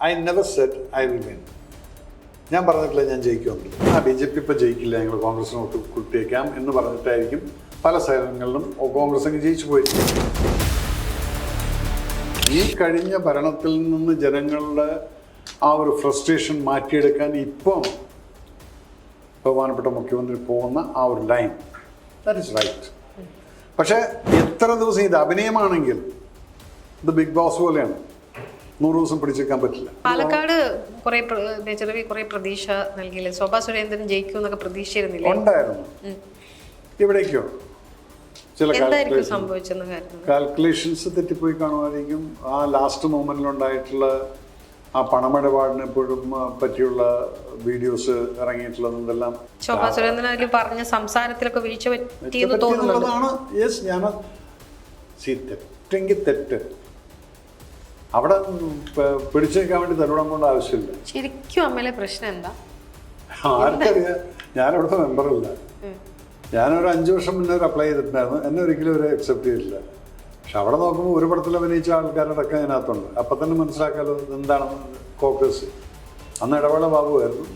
I never said I will win. ഞാൻ പറഞ്ഞിട്ടില്ല ഞാൻ ജയിക്കുമെന്നില്ല. BJP ഇപ്പോൾ ജയിക്കില്ല, ഞങ്ങൾ കോൺഗ്രസിനോട്ട് കുത്തിയേക്കാം എന്ന് പറഞ്ഞിട്ടായിരിക്കും പല സ്ഥലങ്ങളിലും കോൺഗ്രസ് ജയിച്ചു പോയിരിക്കും. ഈ കഴിഞ്ഞ ഭരണത്തിൽ നിന്ന് ജനങ്ങളുടെ ആ ഒരു ഫ്രസ്ട്രേഷൻ മാറ്റിയെടുക്കാൻ ഇപ്പം ബഹുമാനപ്പെട്ട മുഖ്യമന്ത്രി പോകുന്ന ആ ഒരു ലൈൻ, ദാറ്റ് ഇസ് റൈറ്റ്. പക്ഷേ എത്ര ദിവസം ഇത് അഭിനയമാണെങ്കിൽ ഇത് ബിഗ് ബോസ് പോലെയാണ്, 100 ദിവസം പിടിച്ചെടുക്കാൻ പറ്റില്ല. പാലക്കാട് കുറെ പ്രതീക്ഷ നൽകിയില്ലേ? ശോഭാ സുരേന്ദ്രൻ ജയിക്കും എന്നൊക്കെ പ്രതീക്ഷിച്ചിരുന്നില്ല? ഉണ്ടായിരുന്നു. ഇവിടേക്കോ ചില കാൽക്കുലേഷൻസ് തെറ്റിപ്പോയി കാണുമായിരിക്കും. ആ ലാസ്റ്റ് മൊമെന്റിലുണ്ടായിട്ടുള്ള ആ പണമിടപാടിനെ എപ്പോഴും പറ്റിയുള്ള വീഡിയോസ് ഇറങ്ങിയിട്ടുള്ളതെല്ലാം ശോഭാ സുരേന്ദ്രൻ പറഞ്ഞ സംസാരത്തിലൊക്കെ വീഴ്ച പറ്റിയെന്നുള്ളതാണ്. യെസ്, ഞാൻ തെറ്റെങ്കിൽ തെറ്റ് അവിടെ പിടിച്ചേക്കാൻ വേണ്ടി തരുവിടാൻ കൊണ്ട് ആവശ്യമില്ല. ശരിക്കും അമ്മയിലെ പ്രശ്നം എന്താ ആർക്കറിയാം. ഞാനവിടെ മെമ്പറില്ല. ഞാനൊരു 5 വർഷം മുന്നേ ഒരു അപ്ലൈ ചെയ്തിട്ടുണ്ടായിരുന്നു. എന്നെ ഒരിക്കലും ഒരു അക്സെപ്റ്റ് ചെയ്തിട്ടില്ല. പക്ഷെ അവിടെ നോക്കുമ്പോൾ ഒരു പടത്തിൽ അഭിനയിച്ച ആൾക്കാരോടൊക്കെ അതിനകത്തുണ്ട്. അപ്പം തന്നെ മനസ്സിലാക്കാമല്ലോ എന്താണെന്ന്. കോക്കസ് അന്ന് ഇടവേള ബാബുവായിരുന്നു.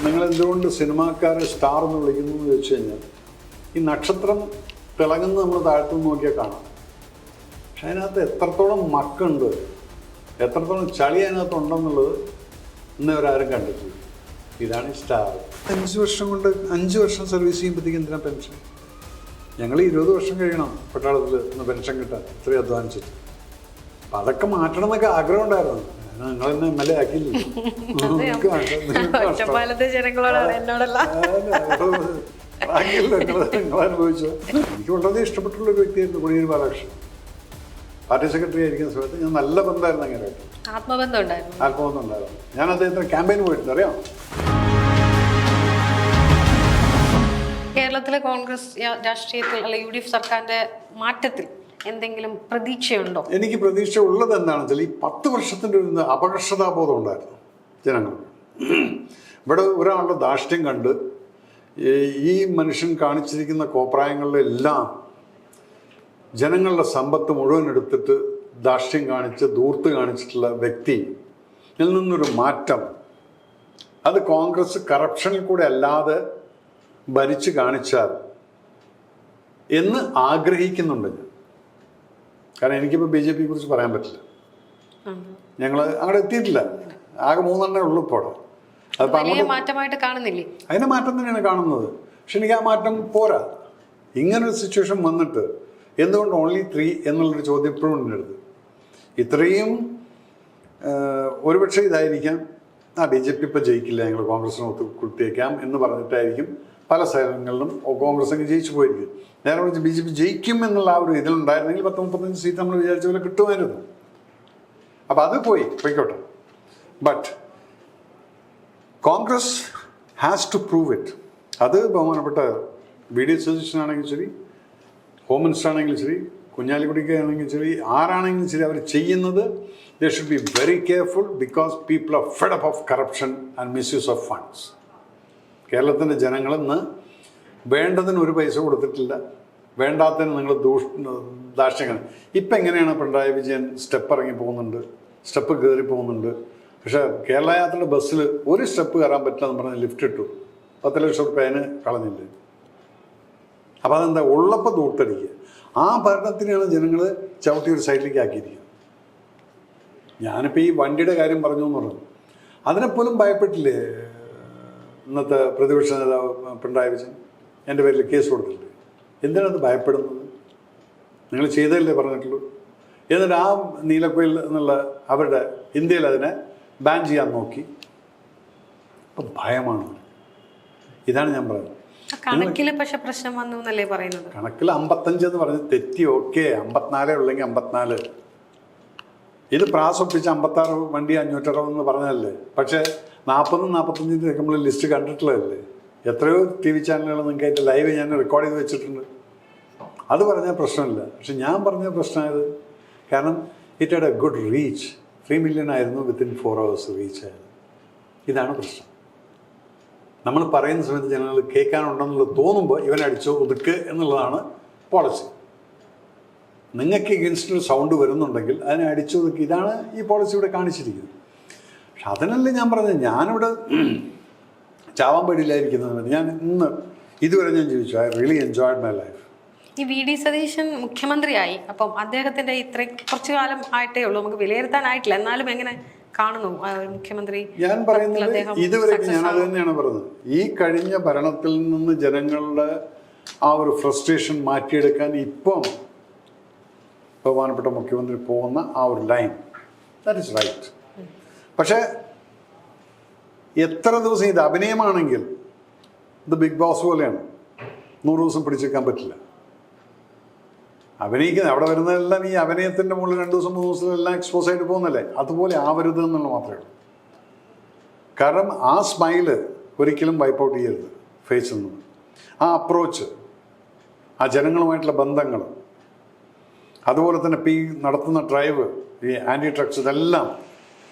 നിങ്ങൾ എന്തുകൊണ്ട് സിനിമാക്കാരെ സ്റ്റാർ എന്ന് വിളിക്കുന്നു എന്ന് ചോദിച്ചു കഴിഞ്ഞാൽ, ഈ നക്ഷത്രം തിളങ്ങുന്നത് നമ്മൾ താഴ്ത്തുനിന്ന് നോക്കിയാൽ കാണാം. പക്ഷെ അതിനകത്ത് എത്രത്തോളം മക്കുണ്ട്, എത്രത്തോളം ചളി അതിനകത്ത് ഉണ്ടെന്നുള്ളത് ഇന്ന് അവരാരും കണ്ടിട്ടില്ല. ഇതാണ് സ്റ്റാർ. 5 വർഷം കൊണ്ട് 5 വർഷം സർവീസ് ചെയ്യുമ്പോഴത്തേക്ക് എന്തിനാ പെൻഷൻ? ഞങ്ങൾ 20 വർഷം കഴിയണം പട്ടാളത്തിൽ ഒന്ന് പെൻഷൻ കിട്ടാൻ, ഇത്രയും അധ്വാനിച്ചിട്ട്. അപ്പം അതൊക്കെ മാറ്റണം എന്നൊക്കെ ആഗ്രഹം ഉണ്ടായിരുന്നു. നിങ്ങൾ എന്നെ MLA ആക്കിയില്ല. നിങ്ങൾ അനുഭവിച്ചോ? എനിക്ക് വളരെ ഇഷ്ടപ്പെട്ടുള്ള ഒരു വ്യക്തിയായിരുന്നു കോടിയേരി ബാലകൃഷ്ണൻ. പാർട്ടി സെക്രട്ടറി ആയിരിക്കുന്ന സമയത്ത് ഞാൻ നല്ല ബന്ധമായിരുന്നു. അങ്ങനെ ആത്മബന്ധം ഉണ്ടായിരുന്നു. ഞാൻ അദ്ദേഹത്തിന് ക്യാമ്പയിന് പോയിട്ടുണ്ട്, അറിയാം. കേരളത്തിലെ കോൺഗ്രസ് രാഷ്ട്രീയത്തിൽ അല്ലെ UDF സർക്കാരിന്റെ മാറ്റത്തിൽ എന്തെങ്കിലും പ്രതീക്ഷയുണ്ടോ? എനിക്ക് പ്രതീക്ഷ ഉള്ളത് എന്താണെന്ന് വെച്ചാൽ, ഈ 10 വർഷത്തിൻ്റെ ഒരു അപകർഷതാബോധം ഉണ്ടായിരുന്നു ജനങ്ങൾ. ഇവിടെ ഒരാളുടെ ധാർഷ്ട്യം കണ്ട് ഈ മനുഷ്യൻ കാണിച്ചിരിക്കുന്ന കോപ്രായങ്ങളിലെല്ലാം ജനങ്ങളുടെ സമ്പത്ത് മുഴുവൻ എടുത്തിട്ട് ധാർഷ്ട്യം കാണിച്ച് ധൂർത്ത് കാണിച്ചിട്ടുള്ള വ്യക്തിയിൽ നിന്നൊരു മാറ്റം, അത് കോൺഗ്രസ് കറപ്ഷനിൽ കൂടെ അല്ലാതെ ഭരിച്ച് കാണിച്ചാൽ എന്ന് ആഗ്രഹിക്കുന്നുണ്ട് ഞാൻ. കാരണം എനിക്കിപ്പോൾ BJP കുറിച്ച് പറയാൻ പറ്റില്ല. ഞങ്ങൾ അങ്ങോട്ട് എത്തിയിട്ടില്ല. ആകെ 3 എണ്ണേ ഉള്ളൂ ഇപ്പോൾ. മാറ്റമായിട്ട് കാണുന്നില്ലേ? അതിൻ്റെ മാറ്റം തന്നെയാണ് കാണുന്നത്. പക്ഷെ എനിക്ക് ആ മാറ്റം പോരാ. ഇങ്ങനൊരു സിറ്റുവേഷൻ വന്നിട്ട് എന്തുകൊണ്ട് ഓൺലി 3 എന്നുള്ളൊരു ചോദ്യം ഇപ്പോഴും ഉണ്ട്. ഇത്രയും ഒരുപക്ഷെ ഇതായിരിക്കാം, BJP ഇപ്പോൾ ജയിക്കില്ല, ഞങ്ങൾ കോൺഗ്രസിനൊത്ത് കുത്തിയേക്കാം എന്ന് പറഞ്ഞിട്ടായിരിക്കും പല സ്ഥലങ്ങളിലും കോൺഗ്രസ് ജയിച്ചു പോയിരിക്കും. നേരെ മറിച്ച് BJP ജയിക്കും എന്നുള്ള ആ ഒരു ഇതിലുണ്ടായിരുന്നെങ്കിൽ 10-35 സീറ്റ് നമ്മൾ വിചാരിച്ച പോലെ കിട്ടുമായിരുന്നു. അപ്പം അത് പോയിക്കോട്ടെ. But Congress has to prove it. അത് ബഹുമാനപ്പെട്ട VD സതീശനാണെങ്കിൽ ശരി, ഹോം മിനിസ്റ്റർ ആണെങ്കിലും ശരി, കുഞ്ഞാലിക്കുടിക്ക് ആണെങ്കിലും ശരി, ആരാണെങ്കിലും ശരി, അവർ ചെയ്യുന്നത് they should be very careful because people are fed up of corruption and misuse of funds. കേരളത്തിൻ്റെ ജനങ്ങളിന്ന് വേണ്ടതിന് ഒരു പൈസ കൊടുത്തിട്ടില്ല, വേണ്ടാത്തതിന് നിങ്ങൾ ദാക്ഷ്യങ്ങൾ. ഇപ്പം എങ്ങനെയാണ് പിണറായി വിജയൻ സ്റ്റെപ്പ് ഇറങ്ങി പോകുന്നുണ്ട്, സ്റ്റെപ്പ് കയറി പോകുന്നുണ്ട്. പക്ഷേ കേരള യാത്രയുടെ ബസ്സിൽ ഒരു സ്റ്റെപ്പ് കയറാൻ പറ്റില്ല എന്ന് പറഞ്ഞ് ലിഫ്റ്റ് ഇട്ടു. 10 ലക്ഷം റുപ്യ അതിന് കളഞ്ഞില്ലേ? അപ്പം അതെന്താ? ഉള്ളപ്പോൾ ദൂർത്തടിക്കുക. ആ ഭരണത്തിനെയാണ് ജനങ്ങൾ ചവിട്ടി ഒരു സൈഡിലേക്ക് ആക്കിയിരിക്കുന്നത്. ഞാനിപ്പോൾ ഈ വണ്ടിയുടെ കാര്യം പറഞ്ഞു എന്ന് പറഞ്ഞു, അതിനെപ്പോലും ഭയപ്പെട്ടില്ലേ ഇന്നത്തെ പ്രതിപക്ഷ നേതാവ് പിണറായി വിജയൻ? എൻ്റെ പേരിൽ കേസ് കൊടുത്തിട്ടുണ്ട്. എന്തിനത് ഭയപ്പെടുന്നത്? നിങ്ങൾ ചെയ്തതല്ലേ പറഞ്ഞിട്ടുള്ളൂ. എന്നിട്ട് ആ നീലക്കുയിൽ എന്നുള്ള അവരുടെ ഇന്ത്യയിൽ അതിനെ ബാൻ ചെയ്യാൻ നോക്കി. അപ്പം ഭയമാണ്. ഇതാണ് ഞാൻ പറയുന്നത്. കണക്കിൽ പക്ഷെ പ്രശ്നം വന്നു എന്നല്ലേ പറയുന്നത്? കണക്കിൽ 55 എന്ന് പറഞ്ഞ് തെറ്റി. ഓക്കെ, 54 ഉള്ളെങ്കിൽ 54. ഇത് പ്രാസൊപ്പിച്ച് 56 വണ്ടി 560 എന്ന് പറഞ്ഞതല്ലേ. പക്ഷേ 40-45 നമ്മൾ ലിസ്റ്റ് കണ്ടിട്ടുള്ളതല്ലേ. എത്രയോ TV ചാനലുകൾ നിങ്ങൾക്ക് അതിൻ്റെ ലൈവ് ഞാൻ റെക്കോർഡ് ചെയ്ത് വെച്ചിട്ടുണ്ട്. അത് പറഞ്ഞാൽ പ്രശ്നമില്ല. പക്ഷെ ഞാൻ പറഞ്ഞ പ്രശ്നമായത് കാരണം it had A good reach. 3 million ആയിരുന്നു വിത്തിൻ 4 hours റീച്ച് ആയത്. ഇതാണ് പ്രശ്നം. നമ്മൾ പറയുന്ന സമയത്ത് ജനങ്ങൾ കേൾക്കാനുണ്ടെന്നുള്ളത് തോന്നുമ്പോൾ ഇവനെ അടിച്ചോ ഒതുക്ക് എന്നുള്ളതാണ് പോളിസി. നിങ്ങൾക്ക് എഗൻസ്റ്റ് ഒരു സൗണ്ട് വരുന്നുണ്ടെങ്കിൽ അതിനെ അടിച്ചൊതുക്കി. ഇതാണ് ഈ പോളിസി ഇവിടെ കാണിച്ചിരിക്കുന്നത്. പക്ഷെ അതിനല്ലേ ഞാൻ പറഞ്ഞത്, ഞാനിവിടെ ചാവാൻ പേടിയില്ലായിരിക്കുന്നത്. ഞാൻ ഇതുവരെ ഞാൻ ജീവിച്ചു. I really enjoyed my life. ഈ വി ഡി സതീശൻ മുഖ്യമന്ത്രിയായി, അപ്പം അദ്ദേഹത്തിന്റെ ഇത്രയും കുറച്ചു കാലം ആയിട്ടേ ഉള്ളൂ, നമുക്ക് വിലയിരുത്താനായിട്ടില്ല. എന്നാലും എങ്ങനെ കാണുന്നു മുഖ്യമന്ത്രി? ഞാൻ പറയുന്നത് ഇതുവരെ ഞാൻ അത് തന്നെയാണ് പറഞ്ഞത്. ഈ കഴിഞ്ഞ ഭരണത്തിൽ നിന്ന് ജനങ്ങളുടെ ആ ഒരു ഫ്രസ്ട്രേഷൻ മാറ്റിയെടുക്കാൻ ഇപ്പം ബഹുമാനപ്പെട്ട മുഖ്യമന്ത്രി പോകുന്ന ആ ഒരു ലൈൻ, ദാറ്റ് ഇസ് റൈറ്റ്. പക്ഷേ എത്ര ദിവസം ഇത് അഭിനയമാണെങ്കിൽ ഇത് ബിഗ് ബോസ് പോലെയാണ്, 100 ദിവസം പിടിച്ചെടുക്കാൻ പറ്റില്ല. അഭിനയിക്കുന്നത് അവിടെ വരുന്നതെല്ലാം ഈ അഭിനയത്തിൻ്റെ മുകളിൽ 2 ദിവസം 3 ദിവസത്തിലെല്ലാം എക്സ്പോസ് ആയിട്ട് പോകുന്നല്ലേ. അതുപോലെ ആവരുത് എന്നുള്ള മാത്രമേ ഉള്ളൂ. കാരണം ആ സ്മൈല് ഒരിക്കലും വൈപ്പ് ഔട്ട് ചെയ്യരുത് ഫേസിൽ നിന്ന്. ആ അപ്രോച്ച്, ആ ജനങ്ങളുമായിട്ടുള്ള ബന്ധങ്ങൾ, അതുപോലെ തന്നെ ഇപ്പോൾ ഈ നടത്തുന്ന ഡ്രൈവ്, ഈ ആൻറ്റി ഡ്രഗ്സ്, ഇതെല്ലാം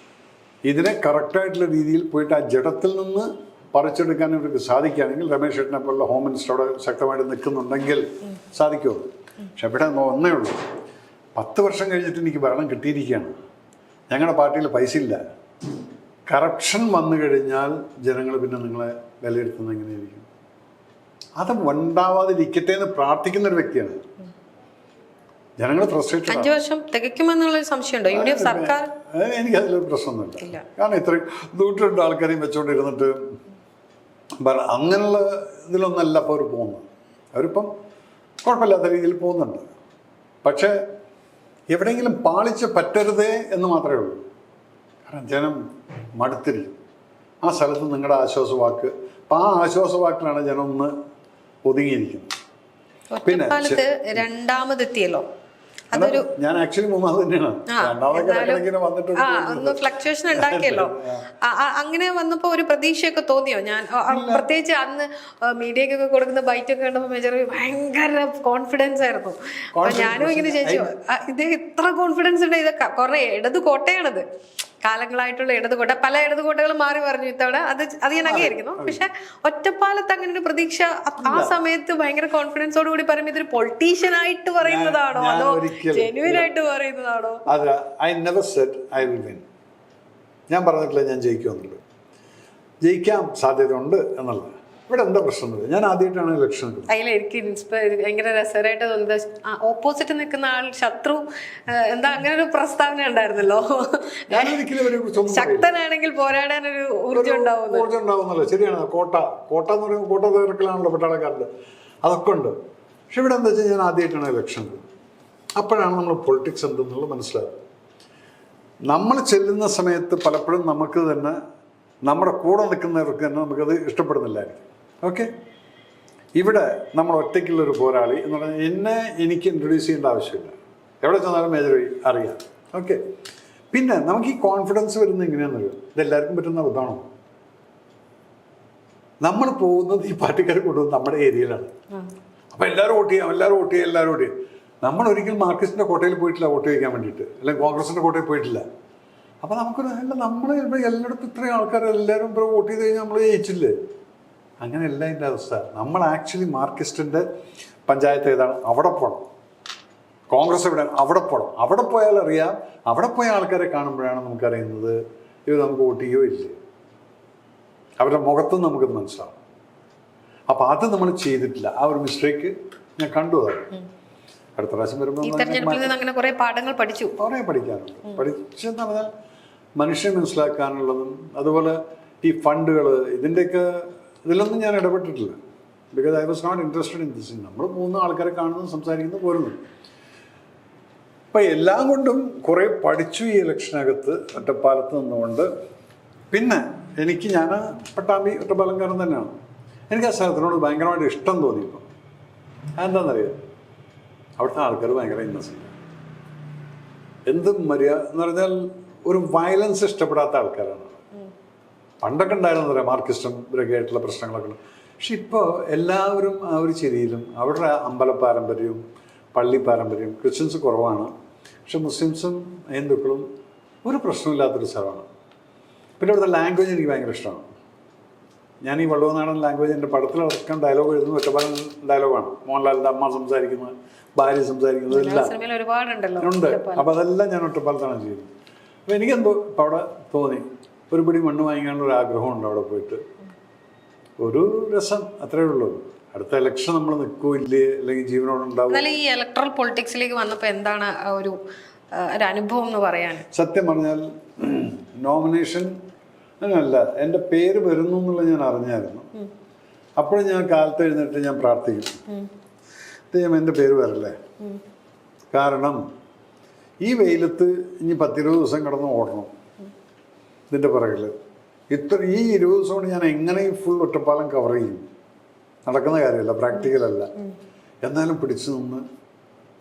ഇതിനെ കറക്റ്റായിട്ടുള്ള രീതിയിൽ പോയിട്ട് ആ ജഡത്തിൽ നിന്ന് പറിച്ചെടുക്കാൻ ഇവർക്ക് സാധിക്കുകയാണെങ്കിൽ, രമേശ് ചേട്ടനെ പോലുള്ള ഹോം മിനിസ്റ്റർ അവിടെ ശക്തമായിട്ട് നിൽക്കുന്നുണ്ടെങ്കിൽ സാധിക്കുമോ? പക്ഷെ ഇവിടെ ഒന്നേ ഉള്ളൂ, 10 വർഷം കഴിഞ്ഞിട്ട് എനിക്ക് ഭരണം കിട്ടിയിരിക്കുകയാണ്, ഞങ്ങളുടെ പാർട്ടിയിൽ പൈസ ഇല്ല. കറപ്ഷൻ വന്നു കഴിഞ്ഞാൽ ജനങ്ങൾ പിന്നെ നിങ്ങളെ വിലയിരുത്തുന്നത് എങ്ങനെയായിരിക്കും? അത് ഉണ്ടാവാതിരിക്കട്ടെ എന്ന് പ്രാർത്ഥിക്കുന്ന ഒരു വ്യക്തിയാണ്. ജനങ്ങൾ ഫ്രസ്ട്രേറ്റഡ്. 5 വർഷം തികയ്ക്കുമെന്നുള്ളൊരു സംശയമുണ്ടോ യു ഡി എഫ് സർക്കാർ? എനിക്ക് അതിലൊരു പ്രശ്നമൊന്നുമില്ല. കാരണം ഇത്രയും 102 ആൾക്കാരെയും വെച്ചുകൊണ്ടിരുന്നിട്ട് അങ്ങനെയുള്ള ഇതിലൊന്നല്ല ഇപ്പോൾ അവർ പോകുന്നത്. അവരിപ്പം കുഴപ്പമില്ലാത്ത രീതിയിൽ പോകുന്നുണ്ട്. പക്ഷേ എവിടെയെങ്കിലും പാളിച്ച് പറ്റരുതേ എന്ന് മാത്രമേ ഉള്ളൂ. കാരണം ജനം മടുത്തിരിക്കും. ആ സ്ഥലത്ത് നിങ്ങളുടെ ആശ്വാസവാക്ക്, അപ്പം ആ ആശ്വാസവാക്കിലാണ് ജനം ഒന്ന് ഒതുങ്ങിയിരിക്കുന്നത്. പിന്നെ രണ്ടാമതെത്തിയല്ലോ, അതൊരു ഞാൻ ആക്ച്വലി 3ാമത് തന്നെയാണ്. ഒന്ന് ഫ്ലക്ച്വേഷൻ ഉണ്ടാക്കിയല്ലോ. അങ്ങനെ വന്നപ്പോ ഒരു പ്രതീക്ഷയൊക്കെ തോന്നിയോ? ഞാൻ പ്രത്യേകിച്ച് അന്ന് മീഡിയക്കൊക്കെ കൊടുക്കുന്ന ബൈറ്റൊക്കെ കണ്ടപ്പോൾ മേജർ ഭയങ്കര കോൺഫിഡൻസ് ആയിരുന്നു. അപ്പൊ ഞാനും ഇങ്ങനെ ചോദിച്ചു, ഇത് ഇത്ര കോൺഫിഡൻസ് ഉണ്ട്? ഇതൊക്കെ കുറെ ഇടത് കോട്ടയാണത്, കാലങ്ങളായിട്ടുള്ള ഇടതുകോട്ട. പല ഇടതുകോട്ടകളും മാറി പറഞ്ഞു ഇത്തവണ. അത് ഞാൻ അംഗീകരിക്കുന്നു. പക്ഷെ ഒറ്റപ്പാലത്ത് അങ്ങനെ ഒരു പ്രതീക്ഷ ആ സമയത്ത് ഭയങ്കര കോൺഫിഡൻസോട് കൂടി പറയുമ്പോൾ ഇതൊരു പൊളിറ്റീഷ്യൻ ആയിട്ട് പറയുന്നതാണോ അതോ ജെന്യുവൻ ആയിട്ട് പറയുന്നതാണോ? അതെ, I never said I will win. ഞാൻ പറഞ്ഞിട്ടില്ല ഞാൻ ജയിക്കുമെന്നുള്ളത്. ജയിക്കാൻ സാധ്യതയുണ്ട് എന്നുള്ളത്. ഇവിടെ എന്താ പ്രശ്നം? ഞാൻ ആദ്യമായിട്ടാണ് ഇലക്ഷൻ എടുക്കുന്നത്. അതിൽ എനിക്ക് ഭയങ്കര രസകരമായിട്ട് തോന്നുന്നത്, ഓപ്പോസിറ്റ് നിൽക്കുന്ന ആൾ ശത്രു എന്താ അങ്ങനെ ഒരു പ്രസ്താവന ഉണ്ടായിരുന്നല്ലോ, ശക്തനാണെങ്കിൽ പോരാടാൻ ഒരു ഊർജ്ജം ഉണ്ടാവുന്നല്ലോ. ശരിയാണ്. കോട്ട എന്ന് പറയുമ്പോൾ കോട്ട തീർക്കലാണല്ലോ പട്ടാളക്കാരുടെ, അതൊക്കെ ഉണ്ട്. പക്ഷെ ഇവിടെ എന്താ വെച്ചാൽ ഞാൻ ആദ്യമായിട്ടാണ് ഇലക്ഷൻ എടുക്കുന്നത്. അപ്പോഴാണ് നമ്മൾ പൊളിറ്റിക്സ് എന്തെന്നുള്ളത് മനസ്സിലാകുന്നത്. നമ്മൾ ചെല്ലുന്ന സമയത്ത് പലപ്പോഴും നമുക്ക് തന്നെ നമ്മുടെ കൂടെ നിൽക്കുന്നവർക്ക് തന്നെ നമുക്കത് ഇഷ്ടപ്പെടുന്നില്ലായിരിക്കും. ഓക്കെ, ഇവിടെ നമ്മൾ ഒറ്റയ്ക്കുള്ളൊരു പോരാളി എന്ന് പറഞ്ഞാൽ എനിക്ക് ഇൻട്രൊഡ്യൂസ് ചെയ്യേണ്ട ആവശ്യമില്ല. എവിടെ ചെന്നാലും മേജർ അറിയാം. ഓക്കെ, പിന്നെ നമുക്ക് ഈ കോൺഫിഡൻസ് വരുന്നത് എങ്ങനെയാണെന്നറിയോ? ഇതെല്ലാവർക്കും പറ്റുന്ന അബദ്ധമാണോ? നമ്മൾ പോകുന്നത് ഈ പാർട്ടിക്കാർ കൊണ്ടുവന്ന് നമ്മുടെ ഏരിയയിലാണ്. അപ്പോൾ എല്ലാവരും വോട്ട് ചെയ്യാം. നമ്മൾ ഒരിക്കലും മാർക്സിസ്റ്റിൻ്റെ കോട്ടയിൽ പോയിട്ടില്ല വോട്ട് ചെയ്യാൻ വേണ്ടിയിട്ട്, അല്ലെങ്കിൽ കോൺഗ്രസിൻ്റെ കോട്ടയിൽ പോയിട്ടില്ല. അപ്പോൾ നമുക്കൊരു നമ്മൾ എല്ലായിടത്തും ഇത്രയും ആൾക്കാർ എല്ലാവരും ഇപ്പോൾ വോട്ട് ചെയ്ത് കഴിഞ്ഞാൽ നമ്മൾ ജയിച്ചില്ലേ? അങ്ങനെയല്ല എൻ്റെ അവസ്ഥ. നമ്മൾ ആക്ച്വലി മാർക്സിസ്റ്റിൻ്റെ പഞ്ചായത്ത് ഏതാണ് അവിടെ പോകണം, കോൺഗ്രസ് എവിടെയാണ് അവിടെ പോകണം. അവിടെ പോയാൽ അറിയാം. അവിടെ പോയ ആൾക്കാരെ കാണുമ്പോഴാണ് നമുക്കറിയുന്നത് ഇത് നമുക്ക് വോട്ട് ചെയ്യോ ഇല്ലേ. അവരുടെ മുഖത്തും നമുക്കത് മനസ്സിലാവും. അപ്പോൾ അത് നമ്മൾ ചെയ്തിട്ടില്ല. ആ ഒരു മിസ്റ്റേക്ക് ഞാൻ കണ്ടു. അടുത്ത പ്രാവശ്യം വരുമ്പോൾ കുറേ പാഠങ്ങൾ കുറേ പഠിക്കാനുണ്ട്. പഠിച്ചെന്ന് പറഞ്ഞാൽ മനുഷ്യനെ മനസ്സിലാക്കാനുള്ളതും, അതുപോലെ ഈ ഫണ്ടുകൾ, ഇതിലൊന്നും ഞാൻ ഇടപെട്ടിട്ടില്ല. Because I was not interested in this. നമ്മൾ 3 ആൾക്കാരെ കാണുന്നു, സംസാരിക്കുന്നു, പോരുന്നു. അപ്പം എല്ലാം കൊണ്ടും കുറേ പഠിച്ചു ഈ ഇലക്ഷനകത്ത് ഒറ്റപ്പാലത്ത് നിന്നുകൊണ്ട്. പിന്നെ ഞാൻ പട്ടാമ്പി ഒറ്റപ്പാലംകാരൻ തന്നെയാണ്. എനിക്ക് ആ സ്ഥലത്തിനോട് ഭയങ്കരമായിട്ട് ഇഷ്ടം തോന്നിയപ്പോൾ എന്താണെന്നറിയാം, അവിടുത്തെ ആൾക്കാർ ഭയങ്കര ഇന്നസെൻ്റ്, എന്തും മര്യാദ എന്ന് പറഞ്ഞാൽ ഒരു വയലൻസ് ഇഷ്ടപ്പെടാത്ത ആൾക്കാരാണ്. പണ്ടൊക്കെ ഉണ്ടായിരുന്നു പറയാം മാർക്സിസ്റ്റും ഇവരൊക്കെ ആയിട്ടുള്ള പ്രശ്നങ്ങളൊക്കെ ഉണ്ട്. പക്ഷെ ഇപ്പോൾ എല്ലാവരും ആ ഒരു ചിരിയിലും, അവരുടെ അമ്പല പാരമ്പര്യവും പള്ളി പാരമ്പര്യവും, ക്രിസ്ത്യൻസ് കുറവാണ്, പക്ഷെ മുസ്ലിംസും ഹിന്ദുക്കളും ഒരു പ്രശ്നമില്ലാത്തൊരു സ്ഥലമാണ്. പിന്നെ ഇവിടുത്തെ ലാംഗ്വേജ് എനിക്ക് ഭയങ്കര ഇഷ്ടമാണ്. ഞാൻ ഈ വള്ളുവനാടൻ ലാംഗ്വേജ് എൻ്റെ പടത്തിലടക്കം ഡയലോഗ് എഴുതുന്നത് ഒറ്റപ്പാലം ഡയലോഗാണ്. മോഹൻലാലിൻ്റെ അമ്മ സംസാരിക്കുന്നത്, ഭാര്യ സംസാരിക്കുന്നത് എല്ലാം ഉണ്ട്. അപ്പോൾ അതെല്ലാം ഞാൻ ഒറ്റപ്പാലത്താണ് ചെയ്യുന്നത്. അപ്പോൾ എനിക്കെന്തോ ഇപ്പോൾ അവിടെ തോന്നി ഒരു പിടി മണ്ണ് വാങ്ങിക്കാനുള്ള ഒരു ആഗ്രഹമുണ്ട് അവിടെ പോയിട്ട്. ഒരു രസം, അത്രേ ഉള്ളൂ. അടുത്ത ഇലക്ഷൻ നമ്മൾ നിൽക്കൂ ഇല്ലേ, അല്ലെങ്കിൽ ജീവനോടുണ്ടാവും. എന്നാലും ഈ ഇലക്ട്രൽ പൊളിറ്റിക്സിലേക്ക് വന്നപ്പോൾ എന്താണ് ഒരു അനുഭവം എന്ന് പറയാൻ? സത്യം പറഞ്ഞാൽ നോമിനേഷൻ അങ്ങനല്ല, എൻ്റെ പേര് വരുന്നു എന്നുള്ളത് ഞാൻ അറിഞ്ഞായിരുന്നു. അപ്പോഴും ഞാൻ കാലത്ത് എഴുന്നേറ്റ് ഞാൻ പ്രാർത്ഥിക്കും, ദൈവം എൻ്റെ പേര് വരല്ലേ. കാരണം ഈ വെയിലത്ത് ഇനി 10-20 ദിവസം കിടന്ന് ഓടണം ഇതിൻ്റെ പിറകിൽ. ഈ 20 ദിവസം കൊണ്ട് ഞാൻ എങ്ങനെ ഈ ഫുൾ ഒറ്റപ്പാലം കവർ ചെയ്യും? നടക്കുന്ന കാര്യമല്ല, പ്രാക്ടിക്കലല്ല. എന്നാലും പിടിച്ചു നിന്ന്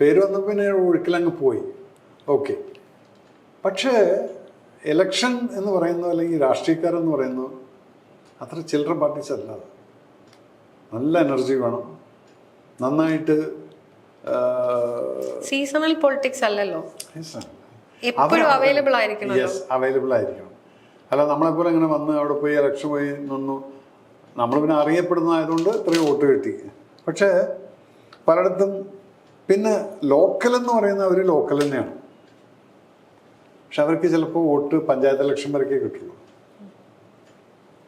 പേര് വന്നപ്പോൾ പിന്നെ ഒഴുക്കിലങ്ങ് പോയി. ഓക്കെ. പക്ഷേ എലക്ഷൻ എന്ന് പറയുന്നത്, അല്ലെങ്കിൽ രാഷ്ട്രീയക്കാരെന്ന് പറയുന്നത് അത്ര ചില്ലറ പാർട്ടീസ് അല്ല. നല്ല എനർജി വേണം, നന്നായിട്ട് സീസണൽ പൊളിറ്റിക്സ് അല്ലല്ലോ, എപ്പോഴും അവൈലബിൾ ആയിരിക്കണം. യെസ്, അവൈലബിൾ ആയിരിക്കണം. അല്ല നമ്മളെപ്പോലെ ഇങ്ങനെ വന്ന് അവിടെ പോയി ഇലക്ഷൻ പോയി നിന്നു, നമ്മൾ പിന്നെ അറിയപ്പെടുന്നതായതുകൊണ്ട് ഇത്രയും വോട്ട് കിട്ടി. പക്ഷേ പലയിടത്തും പിന്നെ ലോക്കൽ എന്ന് പറയുന്ന അവർ ലോക്കൽ തന്നെയാണ്. പക്ഷെ അവർക്ക് ചിലപ്പോൾ വോട്ട് പഞ്ചായത്ത് ഇലക്ഷൻ വരയ്ക്കേ കിട്ടുള്ളൂ,